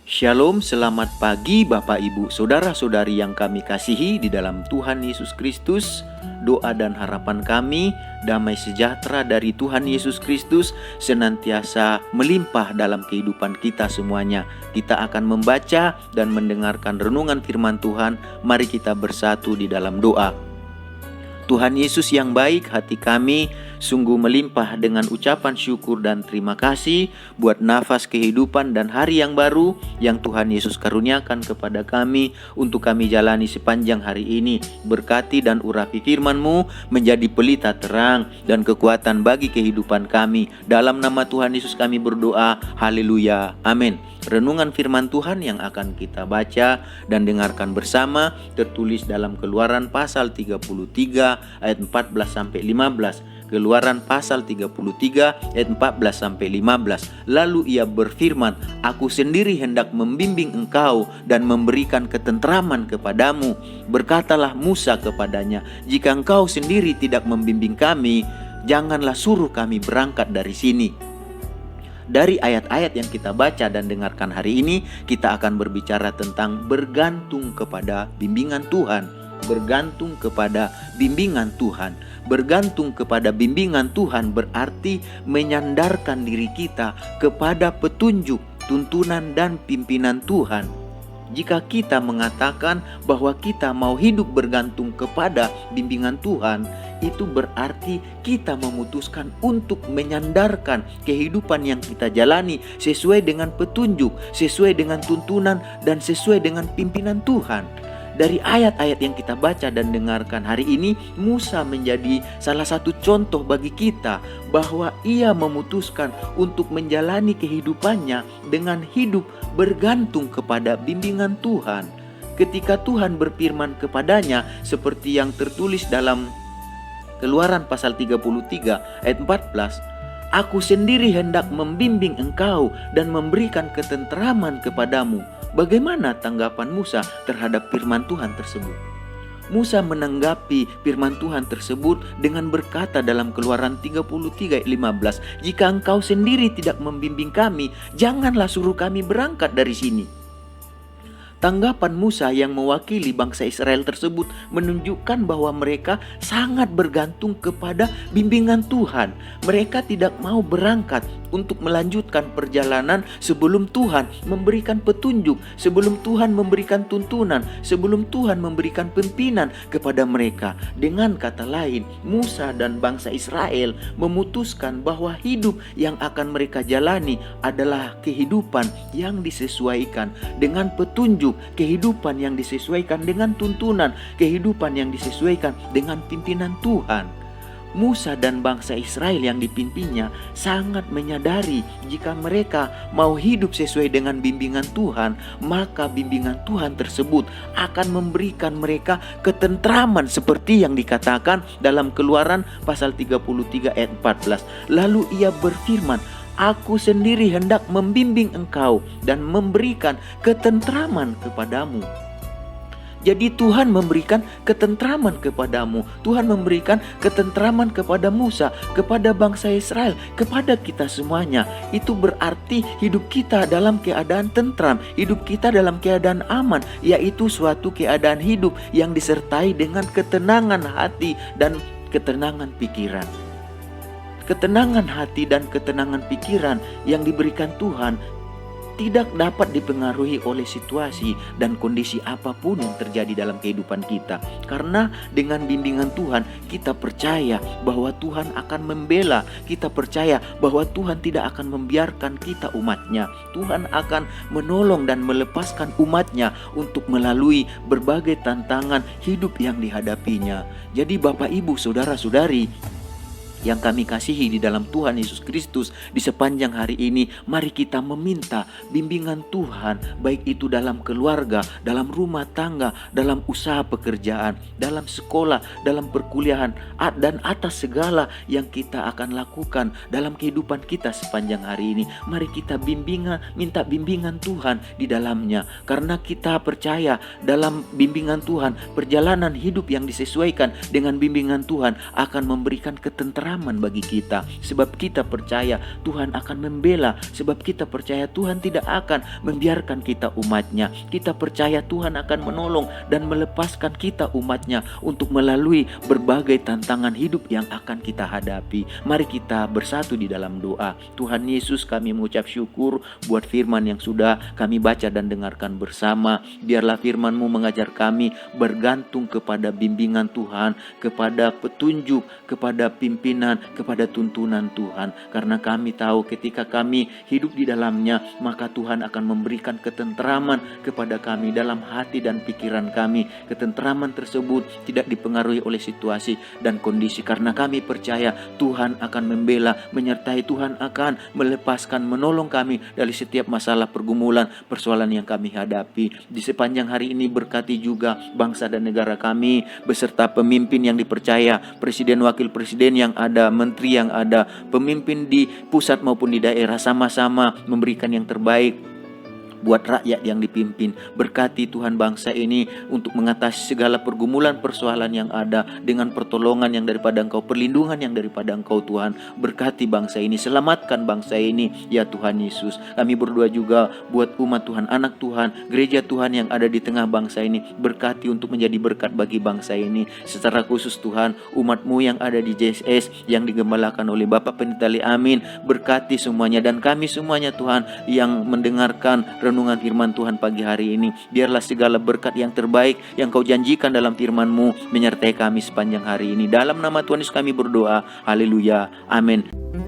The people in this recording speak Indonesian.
Shalom, selamat pagi Bapak Ibu Saudara-saudari yang kami kasihi di dalam Tuhan Yesus Kristus. Doa dan harapan kami, damai sejahtera dari Tuhan Yesus Kristus senantiasa melimpah dalam kehidupan kita semuanya. Kita akan membaca dan mendengarkan renungan firman Tuhan. Mari kita bersatu di dalam doa. Tuhan Yesus yang baik, hati kami sungguh melimpah dengan ucapan syukur dan terima kasih buat nafas kehidupan dan hari yang baru yang Tuhan Yesus karuniakan kepada kami untuk kami jalani sepanjang hari ini. Berkati dan urapi firman-Mu menjadi pelita terang dan kekuatan bagi kehidupan kami. Dalam nama Tuhan Yesus kami berdoa, haleluya, amin. Renungan firman Tuhan yang akan kita baca dan dengarkan bersama tertulis dalam Keluaran pasal 33 ayat 14 sampai 15. Keluaran pasal 33 ayat 14 sampai 15. Lalu ia berfirman, "Aku sendiri hendak membimbing engkau dan memberikan ketentraman kepadamu." Berkatalah Musa kepadanya, "Jika engkau sendiri tidak membimbing kami, janganlah suruh kami berangkat dari sini." Dari ayat-ayat yang kita baca dan dengarkan hari ini, kita akan berbicara tentang bergantung kepada bimbingan Tuhan. Bergantung kepada bimbingan Tuhan. Bergantung kepada bimbingan Tuhan berarti menyandarkan diri kita kepada petunjuk, tuntunan dan pimpinan Tuhan. Jika kita mengatakan bahwa kita mau hidup bergantung kepada bimbingan Tuhan, itu berarti kita memutuskan untuk menyandarkan kehidupan yang kita jalani sesuai dengan petunjuk, sesuai dengan tuntunan, dan sesuai dengan pimpinan Tuhan. Dari ayat-ayat yang kita baca dan dengarkan hari ini, Musa menjadi salah satu contoh bagi kita bahwa ia memutuskan untuk menjalani kehidupannya dengan hidup bergantung kepada bimbingan Tuhan. Ketika Tuhan berfirman kepadanya seperti yang tertulis dalam Keluaran pasal 33 ayat 14, "Aku sendiri hendak membimbing engkau dan memberikan ketentraman kepadamu." Bagaimana tanggapan Musa terhadap firman Tuhan tersebut? Musa menanggapi firman Tuhan tersebut dengan berkata dalam Keluaran 33 ayat 15, "Jika engkau sendiri tidak membimbing kami, janganlah suruh kami berangkat dari sini." Tanggapan Musa yang mewakili bangsa Israel tersebut menunjukkan bahwa mereka sangat bergantung kepada bimbingan Tuhan. Mereka tidak mau berangkat untuk melanjutkan perjalanan sebelum Tuhan memberikan petunjuk, sebelum Tuhan memberikan tuntunan, sebelum Tuhan memberikan pimpinan kepada mereka. Dengan kata lain, Musa dan bangsa Israel memutuskan bahwa hidup yang akan mereka jalani adalah kehidupan yang disesuaikan dengan petunjuk, kehidupan yang disesuaikan dengan tuntunan, kehidupan yang disesuaikan dengan pimpinan Tuhan. Musa dan bangsa Israel yang dipimpinnya sangat menyadari jika mereka mau hidup sesuai dengan bimbingan Tuhan, maka bimbingan Tuhan tersebut akan memberikan mereka ketentraman seperti yang dikatakan dalam Keluaran pasal 33 ayat 14. Lalu ia berfirman, "Aku sendiri hendak membimbing engkau dan memberikan ketentraman kepadamu." Jadi Tuhan memberikan ketentraman kepadamu. Tuhan memberikan ketentraman kepada Musa, kepada bangsa Israel, kepada kita semuanya. Itu berarti hidup kita dalam keadaan tentram, hidup kita dalam keadaan aman, yaitu suatu keadaan hidup yang disertai dengan ketenangan hati dan ketenangan pikiran. Ketenangan hati dan ketenangan pikiran yang diberikan Tuhan tidak dapat dipengaruhi oleh situasi dan kondisi apapun yang terjadi dalam kehidupan kita. Karena dengan bimbingan Tuhan, kita percaya bahwa Tuhan akan membela. Kita percaya bahwa Tuhan tidak akan membiarkan kita umatnya. Tuhan akan menolong dan melepaskan umatnya untuk melalui berbagai tantangan hidup yang dihadapinya. Jadi Bapak Ibu Saudara-saudari yang kami kasihi di dalam Tuhan Yesus Kristus, di sepanjang hari ini mari kita meminta bimbingan Tuhan, baik itu dalam keluarga, dalam rumah tangga, dalam usaha pekerjaan, dalam sekolah, dalam perkuliahan, dan atas segala yang kita akan lakukan dalam kehidupan kita sepanjang hari ini. Mari kita minta bimbingan Tuhan di dalamnya, karena kita percaya dalam bimbingan Tuhan, perjalanan hidup yang disesuaikan dengan bimbingan Tuhan akan memberikan ketentraman ketenteraman bagi kita, sebab kita percaya Tuhan akan membela, sebab kita percaya Tuhan tidak akan membiarkan kita umatnya. Kita percaya Tuhan akan menolong dan melepaskan kita umatnya untuk melalui berbagai tantangan hidup yang akan kita hadapi. Mari kita bersatu di dalam doa. Tuhan Yesus, kami mengucap syukur buat firman yang sudah kami baca dan dengarkan bersama. Biarlah firman-Mu mengajar kami bergantung kepada bimbingan Tuhan, kepada petunjuk, kepada pimpinan, kepada tuntunan Tuhan. Karena kami tahu ketika kami hidup di dalamnya, maka Tuhan akan memberikan ketenteraman kepada kami dalam hati dan pikiran kami. Ketenteraman tersebut tidak dipengaruhi oleh situasi dan kondisi, karena kami percaya Tuhan akan membela, menyertai, Tuhan akan melepaskan, menolong kami dari setiap masalah, pergumulan, persoalan yang kami hadapi. Di sepanjang hari ini berkati juga bangsa dan negara kami beserta pemimpin yang dipercaya, presiden, wakil presiden yang ada, menteri yang ada, pemimpin di pusat maupun di daerah, sama-sama memberikan yang terbaik buat rakyat yang dipimpin. Berkati Tuhan bangsa ini untuk mengatasi segala pergumulan persoalan yang ada dengan pertolongan yang daripada Engkau, perlindungan yang daripada Engkau Tuhan. Berkati bangsa ini, selamatkan bangsa ini ya Tuhan Yesus. Kami berdoa juga buat umat Tuhan, anak Tuhan, gereja Tuhan yang ada di tengah bangsa ini. Berkati untuk menjadi berkat bagi bangsa ini. Secara khusus Tuhan, umat-Mu yang ada di JSS yang digembalakan oleh Bapak Pendeta Lee Amin. Berkati semuanya dan kami semuanya Tuhan yang mendengarkan renungan firman Tuhan pagi hari ini. Biarlah segala berkat yang terbaik yang Kau janjikan dalam firman-Mu menyertai kami sepanjang hari ini. Dalam nama Tuhan Yesus kami berdoa. Haleluya. Amin.